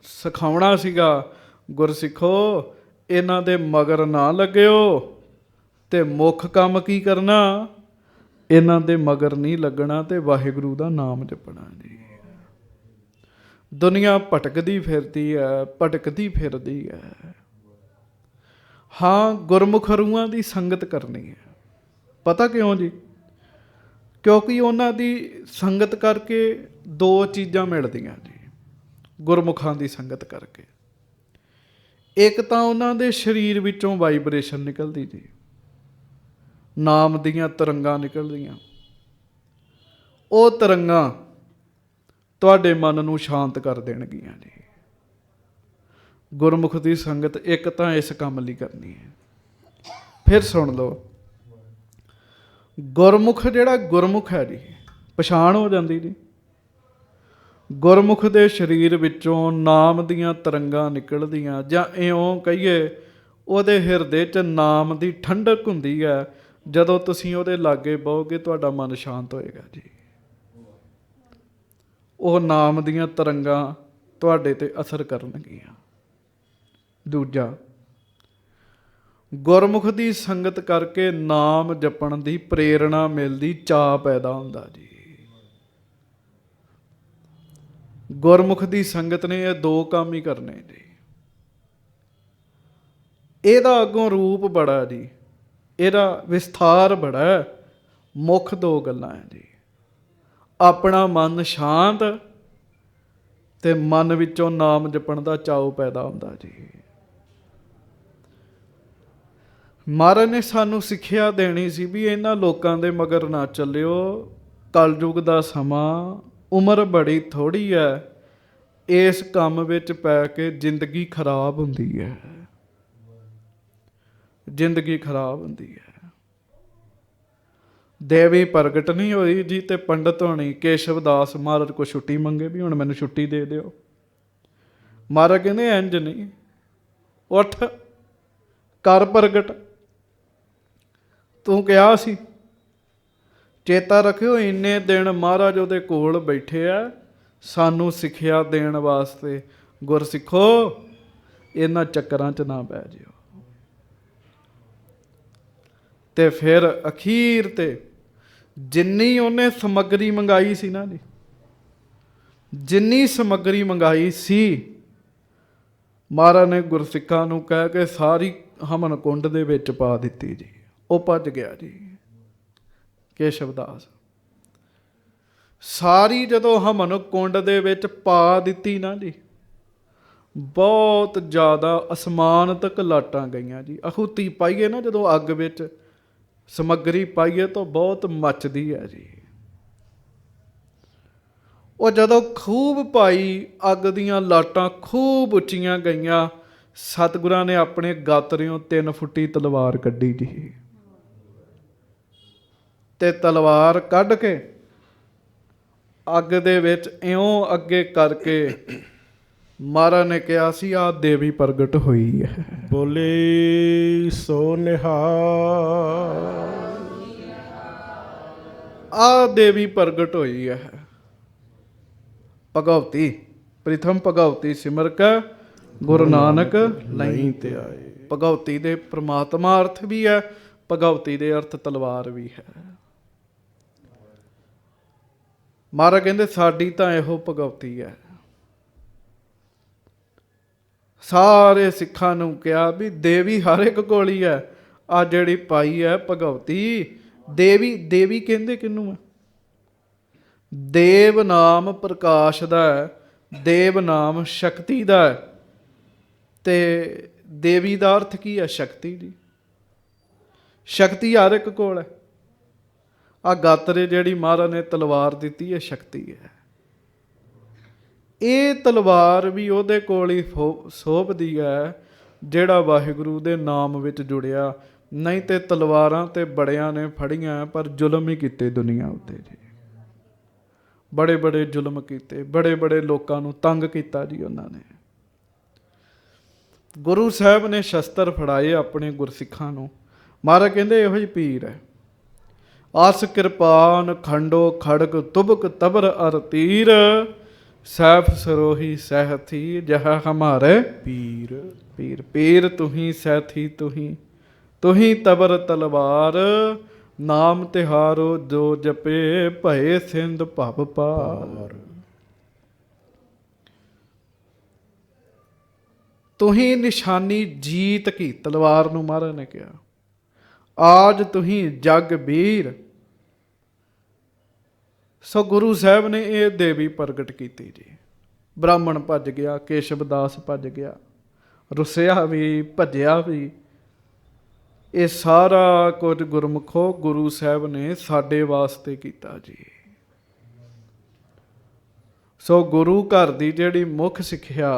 A: ਸਿਖਾਉਣਾ ਸੀਗਾ, ਗੁਰਸਿੱਖੋ ਇਹਨਾਂ ਦੇ ਮਗਰ ਨਾ ਲੱਗਿਓ, ਤੇ ਮੁੱਖ ਕੰਮ ਕੀ ਕਰਨਾ, ਇਹਨਾਂ ਦੇ ਮਗਰ ਨਹੀਂ ਲੱਗਣਾ ਤੇ ਵਾਹਿਗੁਰੂ ਦਾ ਨਾਮ ਜਪਣਾ ਜੀ। ਦੁਨੀਆ ਭਟਕਦੀ ਫਿਰਦੀ ਹੈ, ਭਟਕਦੀ ਫਿਰਦੀ ਹੈ। ਹਾਂ, ਗੁਰਮੁਖ ਰੂਹਾਂ ਦੀ ਸੰਗਤ ਕਰਨੀ ਹੈ। ਪਤਾ ਕਿਉਂ ਜੀ? ਕਿਉਂਕਿ ਉਹਨਾਂ ਦੀ ਸੰਗਤ ਕਰਕੇ ਦੋ ਚੀਜ਼ਾਂ ਮਿਲਦੀਆਂ ਜੀ। ਗੁਰਮੁਖਾਂ ਦੀ ਸੰਗਤ ਕਰਕੇ ਇੱਕ ਤਾਂ ਉਹਨਾਂ ਦੇ ਸਰੀਰ ਵਿੱਚੋਂ ਵਾਈਬ੍ਰੇਸ਼ਨ ਨਿਕਲਦੀ ਜੀ, ਨਾਮ ਦੀਆਂ ਤਰੰਗਾਂ ਨਿਕਲਦੀਆਂ। ਉਹ ਤਰੰਗਾਂ ਤੁਹਾਡੇ ਮਨ ਨੂੰ ਸ਼ਾਂਤ ਕਰ ਦੇਣਗੀਆਂ ਜੀ। ਗੁਰਮੁਖ ਦੀ ਸੰਗਤ ਇੱਕ ਤਾਂ ਇਸ ਕੰਮ ਲਈ ਕਰਨੀ ਹੈ। ਫਿਰ ਸੁਣ ਲਓ, ਗੁਰਮੁਖ ਜਿਹੜਾ ਗੁਰਮੁਖ ਹੈ ਜੀ, ਪਛਾਣ ਹੋ ਜਾਂਦੀ ਜੀ। ਗੁਰਮੁਖ ਦੇ ਸਰੀਰ ਵਿੱਚੋਂ ਨਾਮ ਦੀਆਂ ਤਰੰਗਾਂ ਨਿਕਲਦੀਆਂ, ਜਾਂ ਇਉਂ ਕਹੀਏ ਉਹਦੇ ਹਿਰਦੇ 'ਚ ਨਾਮ ਦੀ ਠੰਡਕ ਹੁੰਦੀ ਹੈ। ਜਦੋਂ ਤੁਸੀਂ ਉਹਦੇ ਲਾਗੇ ਬਹੋਗੇ ਤੁਹਾਡਾ ਮਨ ਸ਼ਾਂਤ ਹੋਏਗਾ ਜੀ। ਉਹ ਨਾਮ ਦੀਆਂ ਤਰੰਗਾਂ ਤੁਹਾਡੇ ਤੇ ਅਸਰ ਕਰਨਗੀਆਂ। ਦੂਜਾ, ਗੁਰਮੁਖ ਦੀ ਸੰਗਤ ਕਰਕੇ ਨਾਮ ਜਪਣ ਦੀ ਪ੍ਰੇਰਣਾ ਮਿਲਦੀ, ਚਾਅ ਪੈਦਾ ਹੁੰਦਾ ਜੀ। ਗੁਰਮੁਖ ਦੀ ਸੰਗਤ ਨੇ ਇਹ ਦੋ ਕੰਮ ਹੀ ਕਰਨੇ ਜੀ। ਇਹਦਾ ਅੱਗੋਂ ਰੂਪ ਬੜਾ ਜੀ, ਇਹਦਾ ਵਿਸਥਾਰ ਬੜਾ ਹੈ। ਮੁੱਖ ਦੋ ਗੱਲਾਂ ਹੈ ਜੀ, ਆਪਣਾ ਮਨ ਸ਼ਾਂਤ ਤੇ ਮਨ ਵਿੱਚੋਂ ਨਾਮ ਜਪਣ ਦਾ ਚਾਅ ਪੈਦਾ ਹੁੰਦਾ ਜੀ। ਮਹਾਰਾਜ ਨੇ ਸਾਨੂੰ ਸਿੱਖਿਆ ਦੇਣੀ ਸੀ ਵੀ ਇਹਨਾਂ ਲੋਕਾਂ ਦੇ ਮਗਰ ਨਾ ਚੱਲਿਓ। ਕਲਯੁਗ ਦਾ ਸਮਾਂ, ਉਮਰ ਬੜੀ ਥੋੜ੍ਹੀ ਹੈ, ਇਸ ਕੰਮ ਵਿੱਚ ਪੈ ਕੇ ਜ਼ਿੰਦਗੀ ਖਰਾਬ ਹੁੰਦੀ ਹੈ, ਜ਼ਿੰਦਗੀ ਖਰਾਬ ਹੁੰਦੀ ਹੈ। ਦੇਵੀ ਪ੍ਰਗਟ ਨਹੀਂ ਹੋਈ ਜੀ ਤੇ ਪੰਡਤ ਹੋਣੀ ਕੇਸ਼ਵ ਦਾਸ ਮਹਾਰਾਜ ਕੋਲ ਛੁੱਟੀ ਮੰਗੇ ਵੀ ਹੁਣ ਮੈਨੂੰ ਛੁੱਟੀ ਦੇ ਦਿਓ। ਮਹਾਰਾਜ ਕਹਿੰਦੇ ਇੰਝ ਨਹੀਂ, ਉੱਠ ਕਰ ਪ੍ਰਗਟ। ਤੂੰ ਕਿਹਾ ਸੀ, ਚੇਤਾ ਰੱਖਿਓ ਇੰਨੇ ਦਿਨ ਮਹਾਰਾਜ ਉਹਦੇ ਕੋਲ ਬੈਠੇ ਆ ਸਾਨੂੰ ਸਿੱਖਿਆ ਦੇਣ ਵਾਸਤੇ। ਗੁਰਸਿੱਖੋ ਇਹਨਾਂ ਚੱਕਰਾਂ 'ਚ ਨਾ ਪੈ ਜਿਓ। ਤੇ ਫਿਰ ਅਖੀਰ ਤੇ ਜਿੰਨੀ ਉਹਨੇ ਸਮੱਗਰੀ ਮੰਗਾਈ ਸੀ ਨਾ ਜੀ, ਜਿੰਨੀ ਸਮੱਗਰੀ ਮੰਗਾਈ ਸੀ, ਮਹਾਰਾਜ ਨੇ ਗੁਰਸਿੱਖਾਂ ਨੂੰ ਕਹਿ ਕੇ ਸਾਰੀ ਹਵਨ ਕੁੰਡ ਦੇ ਵਿੱਚ ਪਾ ਦਿੱਤੀ ਜੀ। ਉਹ ਭੱਜ ਗਿਆ ਜੀ ਕੇਸ਼ਵ ਦਾਸ। ਸਾਰੀ ਜਦੋਂ ਹਵਨ ਕੁੰਡ ਦੇ ਵਿੱਚ ਪਾ ਦਿੱਤੀ ਨਾ ਜੀ, ਬਹੁਤ ਜ਼ਿਆਦਾ ਅਸਮਾਨ ਤੱਕ ਲਾਟਾਂ ਗਈਆਂ ਜੀ। ਆਹੂਤੀ ਪਾਈਏ ਨਾ ਜਦੋਂ ਅੱਗ ਵਿੱਚ, ਸਮੱਗਰੀ ਪਾਈਏ ਤਾਂ ਬਹੁਤ ਮੱਚਦੀ ਹੈ ਜੀ। ਉਹ ਜਦੋਂ ਖੂਬ ਪਾਈ, ਅੱਗ ਦੀਆਂ ਲਾਟਾਂ ਖੂਬ ਉੱਚੀਆਂ ਗਈਆਂ। ਸਤਿਗੁਰਾਂ ਨੇ ਆਪਣੇ ਗਾਤਰਿਓਂ 3 ਫੁੱਟੀ ਤਲਵਾਰ ਕੱਢੀ ਜੀ, ਤੇ ਤਲਵਾਰ ਕੱਢ ਕੇ ਅੱਗ ਦੇ ਵਿੱਚ ਇਉਂ ਅੱਗੇ ਕਰਕੇ ਮਹਾਰਾਜ ਨੇ ਕਿਹਾ ਸੀ ਆਹ ਦੇਵੀ ਪ੍ਰਗਟ ਹੋਈ ਹੈ।
B: ਬੋਲੇ ਸੋ ਨਿਹਾਲ।
A: ਆ ਦੇਵੀ ਪ੍ਰਗਟ ਹੋਈ ਹੈ। ਭਗਵਤੀ ਪ੍ਰਥਮ ਭਗਵਤੀ ਸਿਮਰ ਕੈ ਗੁਰੂ ਨਾਨਕ ਲਈ ਤੇ ਆਏ। ਭਗਵਤੀ ਦੇ ਪ੍ਰਮਾਤਮਾ ਅਰਥ ਵੀ ਹੈ, ਭਗਵਤੀ ਦੇ ਅਰਥ ਤਲਵਾਰ ਵੀ ਹੈ। ਮਹਾਰਾਜ ਕਹਿੰਦੇ ਸਾਡੀ ਤਾਂ ਇਹੋ ਭਗਵਤੀ ਹੈ। ਸਾਰੇ ਸਿੱਖਾਂ ਨੂੰ ਕਿਹਾ ਵੀ ਦੇਵੀ ਹਰ ਇੱਕ ਕੋਲ ਹੀ ਹੈ। ਆ ਜਿਹੜੀ ਪਾਈ ਹੈ ਭਗਵਤੀ ਦੇਵੀ, ਦੇਵੀ ਕਹਿੰਦੇ ਕਿਹਨੂੰ ਹੈ? ਦੇਵ ਨਾਮ ਪ੍ਰਕਾਸ਼ ਦਾ ਹੈ, ਦੇਵ ਨਾਮ ਸ਼ਕਤੀ ਦਾ ਹੈ, ਤੇ ਦੇਵੀ ਦਾ ਅਰਥ ਕੀ ਹੈ? ਸ਼ਕਤੀ ਦੀ। ਸ਼ਕਤੀ ਹਰ ਇੱਕ ਕੋਲ ਹੈ। ਆ ਗਾਤਰੇ ਜਿਹੜੀ ਮਹਾਰਾਜ ਨੇ ਤਲਵਾਰ ਦਿੱਤੀ ਹੈ, ਸ਼ਕਤੀ ਹੈ। ਇਹ ਤਲਵਾਰ ਵੀ ਉਹਦੇ ਕੋਲ ਹੀ ਸੋਭਦੀ ਹੈ ਜਿਹੜਾ ਵਾਹਿਗੁਰੂ ਦੇ ਨਾਮ ਵਿੱਚ ਜੁੜਿਆ। ਨਹੀਂ ਤੇ ਤਲਵਾਰਾਂ ਤੇ ਬੜਿਆਂ ਨੇ ਫੜੀਆਂ ਪਰ ਜ਼ੁਲਮ ਹੀ ਕੀਤੇ ਦੁਨੀਆ ਉੱਤੇ ਜੀ। ਬੜੇ ਬੜੇ ਜ਼ੁਲਮ ਕੀਤੇ, ਬੜੇ ਬੜੇ ਲੋਕਾਂ ਨੂੰ ਤੰਗ ਕੀਤਾ ਜੀ ਉਹਨਾਂ ਨੇ। ਗੁਰੂ ਸਾਹਿਬ ਨੇ ਸ਼ਸਤਰ ਫੜਾਏ ਆਪਣੇ ਗੁਰਸਿੱਖਾਂ ਨੂੰ। ਮਹਾਰਾਜ ਕਹਿੰਦੇ ਇਹੋ ਜਿਹੀ ਪੀਰ ਹੈ। ਆਸ ਕਿਰਪਾਨ ਖੰਡੋ ਖੜਗ ਤੁਬਕ ਤਬਰ ਅਰ ਤੀਰ, ਸੈਫ ਸਰੋਹੀ ਸਹਿਥੀ ਜਹ ਹਮਾਰੇ
B: ਪੀਰ।
A: ਪੀਰ ਪੀਰ ਤੁਹੀਂ ਸੈਥੀ ਤੁਹੀਂ, ਤੁਹੀਂ ਤਬਰ ਤਲਵਾਰ, ਨਾਮ ਤਿਹਾਰੋ ਜੋ ਜਪੇ ਭਏ ਸਿੰਧ ਭਵ ਪਾਰ। ਤੁਹੀਂ ਨਿਸ਼ਾਨੀ ਜੀਤ ਕੀ, ਤਲਵਾਰ ਨੂੰ ਮਹਾਰਾਜ ਨੇ ਕਿਹਾ ਆਜ ਤੁਹੀਂ ਜਗ ਵੀਰ। ਸੋ ਗੁਰੂ ਸਾਹਿਬ ਨੇ ਇਹ ਦੇਵੀ ਪ੍ਰਗਟ ਕੀਤੀ ਜੀ। ਬ੍ਰਾਹਮਣ ਭੱਜ ਗਿਆ, ਕੇਸ਼ਵ ਦਾਸ ਭੱਜ ਗਿਆ, ਰੁੱਸਿਆ ਵੀ ਭੱਜਿਆ ਵੀ। ਇਹ ਸਾਰਾ ਕੁਝ ਗੁਰਮੁਖੋ ਗੁਰੂ ਸਾਹਿਬ ਨੇ ਸਾਡੇ ਵਾਸਤੇ ਕੀਤਾ ਜੀ। ਸੋ ਗੁਰੂ ਘਰ ਦੀ ਜਿਹੜੀ ਮੁੱਖ ਸਿੱਖਿਆ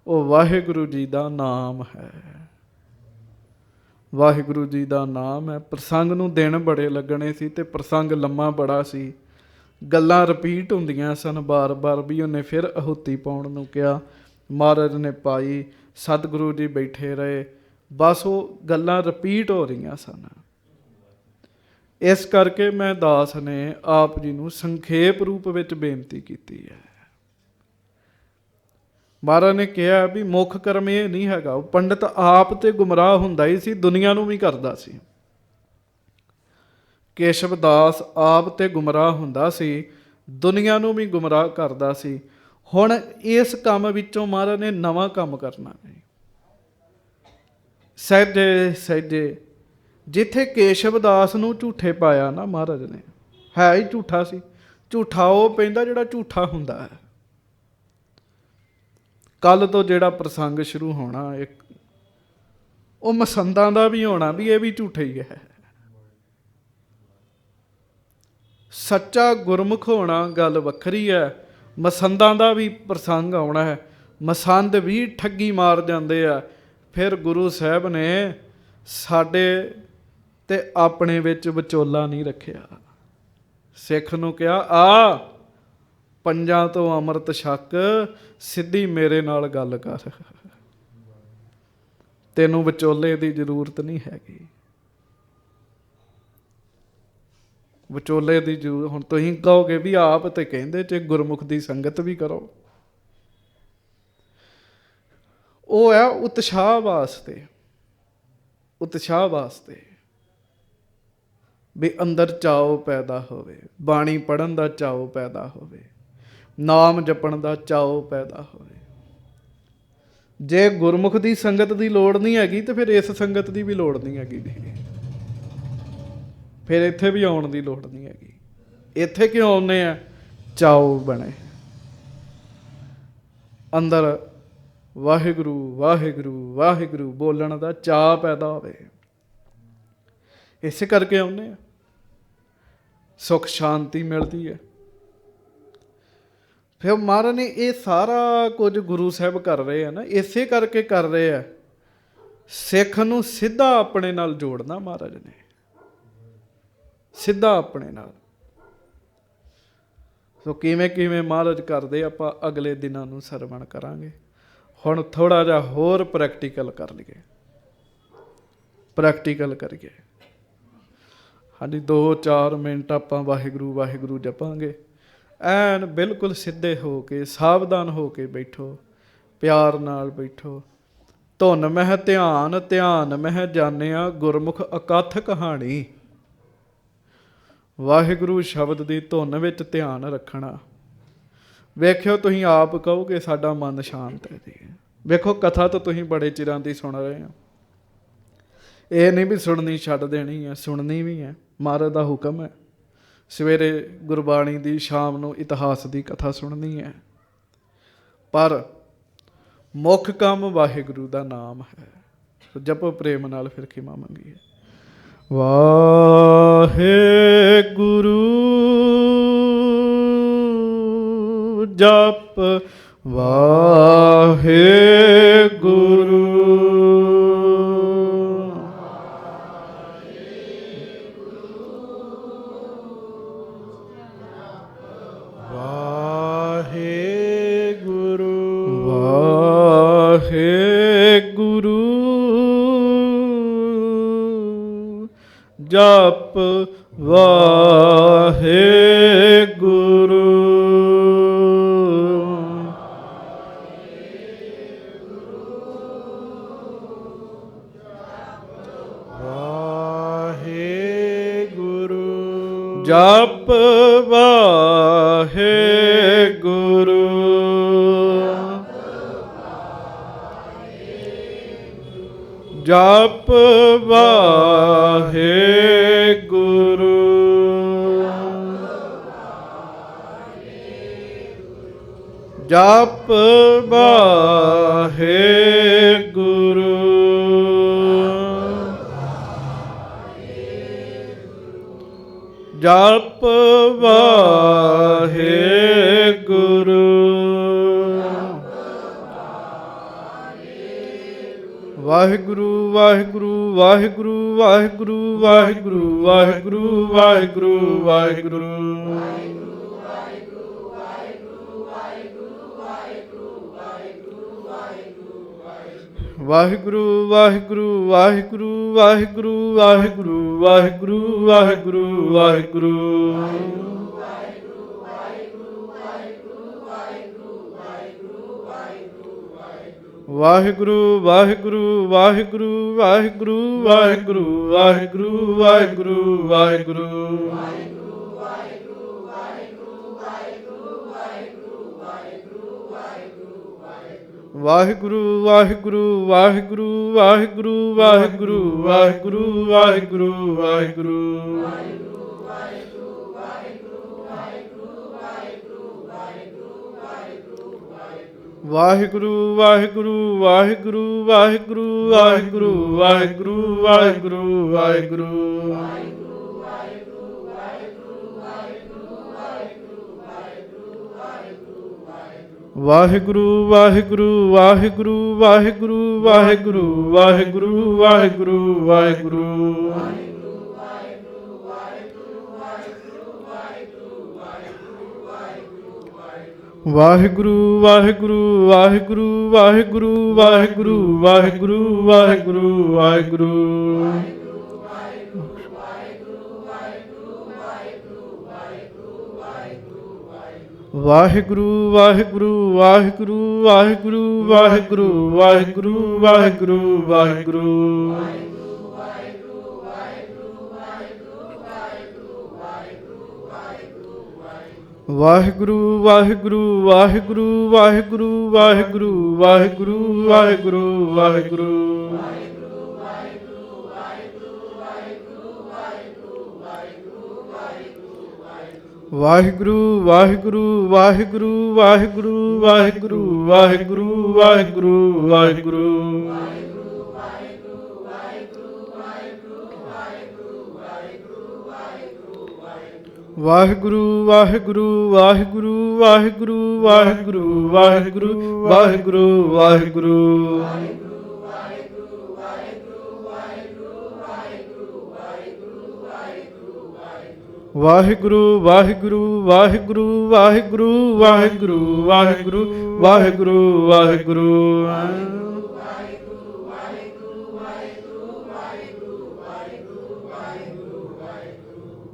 A: ਉਹ ਵਾਹਿਗੁਰੂ ਜੀ ਦਾ ਨਾਮ ਹੈ। ਵਾਹਿਗੁਰੂ ਜੀ ਦਾ ਨਾਮ ਹੈ। ਪ੍ਰਸੰਗ ਨੂੰ ਦਿਨ ਬੜੇ ਲੱਗਣੇ ਸੀ ਤੇ ਪ੍ਰਸੰਗ ਲੰਮਾ ਬੜਾ ਸੀ। ਗੱਲਾਂ ਰਿਪੀਟ ਹੁੰਦੀਆਂ ਸਨ ਬਾਰ-ਬਾਰ ਵੀ। ਉਹਨੇ ਫਿਰ ਆਹੁਤੀ ਪਾਉਣ ਨੂੰ ਕਿਹਾ, ਮਹਾਰਾਜ ਨੇ ਪਾਈ, ਸਤਿਗੁਰੂ ਜੀ ਬੈਠੇ ਰਹੇ। ਬਸ ਉਹ ਗੱਲਾਂ ਰਿਪੀਟ ਹੋ ਰਹੀਆਂ ਸਨ। ਇਸ ਕਰਕੇ ਮੈਂ ਦਾਸ ਨੇ ਆਪ ਜੀ ਨੂੰ ਸੰਖੇਪ ਰੂਪ ਵਿੱਚ ਬੇਨਤੀ ਕੀਤੀ ਹੈ। ਮਹਾਰਾਜ ਨੇ ਕਿਹਾ ਵੀ ਮੁੱਖ ਕਰਮ ਇਹ ਨਹੀਂ ਹੈਗਾ। ਉਹ ਪੰਡਿਤ ਆਪ ਤੇ ਗੁੰਮਰਾਹ ਹੁੰਦਾ ਹੀ ਸੀ, ਦੁਨੀਆ ਨੂੰ ਵੀ ਕਰਦਾ ਸੀ। ਕੇਸ਼ਵ ਦਾਸ ਆਪ ਤੇ ਗੁੰਮਰਾਹ ਹੁੰਦਾ ਸੀ, ਦੁਨੀਆ ਨੂੰ ਵੀ ਗੁੰਮਰਾਹ ਕਰਦਾ ਸੀ। ਹੁਣ ਇਸ ਕੰਮ ਵਿੱਚੋਂ ਮਹਾਰਾਜ ਨੇ ਨਵਾਂ ਕੰਮ ਕਰਨਾ ਹੈ। ਸਹਿਜੇ ਸਹਿਜੇ ਜਿੱਥੇ ਕੇਸ਼ਵ ਦਾਸ ਨੂੰ ਝੂਠੇ ਪਾਇਆ ਨਾ ਮਹਾਰਾਜ ਨੇ, ਹੈ ਹੀ ਝੂਠਾ ਸੀ। ਝੂਠਾ ਉਹ ਪੈਂਦਾ ਜਿਹੜਾ ਝੂਠਾ ਹੁੰਦਾ ਹੈ। ਕੱਲ ਤੋਂ ਜਿਹੜਾ ਪ੍ਰਸੰਗ ਸ਼ੁਰੂ ਹੋਣਾ ਇੱਕ ਉਹ ਮਸੰਦਾਂ ਦਾ ਵੀ ਹੋਣਾ ਵੀ ਇਹ ਵੀ ਝੂਠਾ ਹੀ ਹੈ। ਸੱਚਾ ਗੁਰਮੁਖ ਹੋਣਾ ਗੱਲ ਵੱਖਰੀ ਹੈ। ਮਸੰਦਾਂ ਦਾ ਵੀ ਪ੍ਰਸੰਗ ਆਉਣਾ ਹੈ। ਮਸੰਦ ਵੀ ਠੱਗੀ ਮਾਰ ਜਾਂਦੇ ਆ। ਫਿਰ ਗੁਰੂ ਸਾਹਿਬ ਨੇ ਸਾਡੇ ਤੇ ਆਪਣੇ ਵਿੱਚ ਵਿਚੋਲਾ ਨਹੀਂ ਰੱਖਿਆ। ਸਿੱਖ ਨੂੰ ਕਿਹਾ ਆ ਪੰਜਾਂ ਤੋਂ ਅੰਮ੍ਰਿਤ ਛਕ, ਸਿੱਧੀ ਮੇਰੇ ਨਾਲ ਗੱਲ ਕਰ, ਤੈਨੂੰ ਵਿਚੋਲੇ ਦੀ ਜ਼ਰੂਰਤ ਨਹੀਂ ਹੈਗੀ। ਵਿਚੋਲੇ ਦੀ ਜ਼ਰੂਰਤ ਹੁਣ ਤੁਸੀਂ ਕਹੋਗੇ ਵੀ ਆਪ ਤੇ ਕਹਿੰਦੇ ਜੇ ਗੁਰਮੁਖ ਦੀ ਸੰਗਤ ਵੀ ਕਰੋ। ਉਹ ਹੈ ਉਤਸ਼ਾਹ ਵਾਸਤੇ, ਉਤਸ਼ਾਹ ਵਾਸਤੇ ਵੀ ਅੰਦਰ ਚਾਓ ਪੈਦਾ ਹੋਵੇ, ਬਾਣੀ ਪੜ੍ਹਨ ਦਾ ਚਾਓ ਪੈਦਾ ਹੋਵੇ, ਨਾਮ ਜਪਣ ਦਾ ਚਾਓ ਪੈਦਾ ਹੋਵੇ। ਜੇ ਗੁਰਮੁਖ ਦੀ ਸੰਗਤ ਦੀ ਲੋੜ ਨਹੀਂ ਹੈਗੀ ਤੇ ਫਿਰ ਇਸ ਸੰਗਤ ਦੀ ਵੀ ਲੋੜ ਨਹੀਂ ਹੈਗੀ। ਫਿਰ ਇੱਥੇ ਵੀ ਆਉਣ ਦੀ ਲੋੜ ਨਹੀਂ ਹੈਗੀ। ਇੱਥੇ ਕਿਉਂ ਆਉਂਦੇ ਆ? ਚਾਓ ਬਣੇ ਅੰਦਰ, ਵਾਹਿਗੁਰੂ ਵਾਹਿਗੁਰੂ ਵਾਹਿਗੁਰੂ ਬੋਲਣ ਦਾ ਚਾਅ ਪੈਦਾ ਹੋਵੇ। ਇਸੇ ਕਰਕੇ ਆਉਂਦੇ ਆ। ਸੁੱਖ ਸ਼ਾਂਤੀ ਮਿਲਦੀ ਹੈ। ਫਿਰ ਮਹਾਰਾਜ ਨੇ ਇਹ ਸਾਰਾ ਕੁਝ ਗੁਰੂ ਸਾਹਿਬ ਕਰ ਰਹੇ ਆ ਨਾ, ਇਸੇ ਕਰਕੇ ਕਰ ਰਹੇ ਆ। ਸਿੱਖ ਨੂੰ ਸਿੱਧਾ ਆਪਣੇ ਨਾਲ ਜੋੜਨਾ ਮਹਾਰਾਜ ਨੇ, ਸਿੱਧਾ ਆਪਣੇ ਨਾਲ। ਸੋ ਕਿਵੇਂ ਕਿਵੇਂ ਮਹਾਰਾਜ ਕਰਦੇ ਆਪਾਂ ਅਗਲੇ ਦਿਨਾਂ ਨੂੰ ਸਰਵਣ ਕਰਾਂਗੇ। ਹੁਣ ਥੋੜ੍ਹਾ ਜਿਹਾ ਹੋਰ ਪ੍ਰੈਕਟੀਕਲ ਕਰ ਲਈਏ, ਪ੍ਰੈਕਟੀਕਲ ਕਰੀਏ। ਹਾਂਜੀ 2-4 ਮਿੰਟ ਆਪਾਂ ਵਾਹਿਗੁਰੂ ਵਾਹਿਗੁਰੂ ਜਪਾਂਗੇ। ਐਨ ਬਿਲਕੁਲ ਸਿੱਧੇ ਹੋ ਕੇ ਸਾਵਧਾਨ ਹੋ ਕੇ ਬੈਠੋ, ਪਿਆਰ ਨਾਲ ਬੈਠੋ। ਧੁਨ ਮਹਿ ਧਿਆਨ, ਧਿਆਨ ਮਹਿ ਜਾਣਿਆ, ਗੁਰਮੁਖ ਅਕਥ ਕਹਾਣੀ। ਵਾਹਿਗੁਰੂ ਸ਼ਬਦ ਦੀ ਧੁਨ ਵਿੱਚ ਧਿਆਨ ਰੱਖਣਾ। ਵੇਖਿਓ ਤੁਸੀਂ ਆਪ ਕਹੋਗੇ ਸਾਡਾ ਮਨ ਸ਼ਾਂਤ ਹੈ ਜੀ। ਵੇਖੋ ਕਥਾ ਤਾਂ ਤੁਸੀਂ ਬੜੇ ਚਿਰਾਂ ਦੀ ਸੁਣ ਰਹੇ ਹੋ। ਇਹ ਨਹੀਂ ਵੀ ਸੁਣਨੀ ਛੱਡ ਦੇਣੀ ਹੈ, ਸੁਣਨੀ ਵੀ ਹੈ। ਮਹਾਰਾਜ ਦਾ ਹੁਕਮ ਹੈ, ਸਵੇਰੇ ਗੁਰਬਾਣੀ ਦੀ, ਸ਼ਾਮ ਨੂੰ ਇਤਿਹਾਸ ਦੀ ਕਥਾ ਸੁਣਨੀ ਹੈ। ਪਰ ਮੁੱਖ ਕੰਮ ਵਾਹਿਗੁਰੂ ਦਾ ਨਾਮ ਹੈ। ਜਪੋ ਪ੍ਰੇਮ ਨਾਲ, ਫਿਰ ਖਿਮਾ ਮੰਗੀਏ। ਵਾਹਿਗੁਰੂ ਜਪ ਵਾਹਿਗੁਰੂ। ਵਾਹਿਗੁਰੂ ਜਪ ਵਾਹਿਗੁਰੂ। ਵਾਹਿਗੁਰੂ ਜਪ ਵਾਹਿਗੁਰੂ। ਜਪ ਵਾਹਿਗੁਰੂ। ਜਪ ਵਾਹਿਗੁਰੂ। ਜਪ ਵਾਹਿਗੁਰੂ। ਵਾਹਿਗੁਰੂ ਵਾਹਿਗੁਰੂ ਵਾਹਿਗੁਰੂ ਵਾਹਿਗੁਰੂ ਵਾਹਿਗੁਰੂ ਵਾਹਿਗੁਰੂ ਵਾਹਿਗੁਰੂ ਵਾਹਿਗੁਰੂ। ਵਾਹਿਗੁਰੂ ਵਾਹਿਗੁਰੂ ਵਾਹਿਗੁਰੂ ਵਾਹਿਗੁਰੂ ਵਾਹਿਗੁਰੂ ਵਾਹਿਗੁਰੂ ਵਾਹਿਗੁਰੂ ਵਾਹਿਗੁਰੂ। ਵਾਹਿਗੁਰੂ ਵਾਹਿਗੁਰੂ ਵਾਹਿਗੁਰੂ ਵਾਹਿਗੁਰੂ ਵਾਹਿਗੁਰੂ ਵਾਹਿਗੁਰੂ ਵਾਹਿਗੁਰੂ ਵਾਹਿਗੁਰੂ। ਵਾਹਿਗੁਰੂ ਵਾਹਿਗੁਰੂ ਵਾਹਿਗੁਰੂ ਵਾਹਿਗੁਰੂ ਵਾਹਿਗੁਰੂ ਵਾਹਿਗੁਰੂ ਵਾਹਿਗੁਰੂ ਵਾਹਿਗੁਰੂ। ਵਾਹਿਗੁਰੂ ਵਾਹਿਗੁਰੂ ਵਾਹਿਗੁਰੂ ਵਾਹਿਗੁਰੂ ਵਾਹਿਗੁਰੂ ਵਾਹਿਗੁਰੂ ਵਾਹਿਗੁਰੂ ਵਾਹਿਗੁਰੂ। ਵਾਹਿਗੁਰੂ ਵਾਹਿਗੁਰੂ ਵਾਹਿਗੁਰੂ ਵਾਹਿਗੁਰੂ ਵਾਹਿਗੁਰੂ ਵਾਹਿਗੁਰੂ ਵਾਹਿਗੁਰੂ ਵਾਹਿਗੁਰੂ। ਵਾਹਿਗੁਰੂ ਵਾਹਿਗੁਰੂ ਵਾਹਿਗੁਰੂ ਵਾਹਿਗੁਰੂ ਵਾਹਿਗੁਰੂ ਵਾਹਿਗੁਰੂ ਵਾਹਿਗੁਰੂ ਵਾਹਿਗੁਰੂ। ਵਾਹਿਗੁਰੂ ਵਾਹਿਗੁਰੂ ਵਾਹਿਗੁਰੂ ਵਾਹਿਗੁਰੂ ਵਾਹਿਗੁਰੂ ਵਾਹਿਗੁਰੂ ਵਾਹਿਗੁਰੂ ਵਾਹਿਗੁਰੂ। ਵਾਹਿਗੁਰੂ ਵਾਹਿਗੁਰੂ ਵਾਹਿਗੁਰੂ ਵਾਹਿਗੁਰੂ ਵਾਹਿਗੁਰੂ ਵਾਹਿਗੁਰੂ ਵਾਹਿਗੁਰੂ ਵਾਹਿਗੁਰੂ। ਵਾਹਿਗੁਰੂ ਵਾਹਿਗੁਰੂ ਵਾਹਿਗੁਰੂ ਵਾਹਿਗੁਰੂ ਵਾਹਿਗੁਰੂ ਵਾਹਿਗੁਰੂ ਵਾਹਿਗੁਰੂ ਵਾਹਿਗੁਰੂ। ਵਾਹਿਗੁਰੂ ਵਾਹਿਗੁਰੂ ਵਾਹਿਗੁਰੂ ਵਾਹਿਗੁਰੂ ਵਾਹਿਗੁਰੂ ਵਾਹਿਗੁਰੂ ਵਾਹਿਗੁਰੂ ਵਾਹਿਗੁਰੂ। ਵਾਹਿਗੁਰੂ ਵਾਹਿਗੁਰੂ ਵਾਹਿਗੁਰੂ ਵਾਹਿਗੁਰੂ ਵਾਹਿਗੁਰੂ ਵਾਹਿਗੁਰੂ ਵਾਹਿਗੁਰੂ ਵਾਹਿਗੁਰੂ।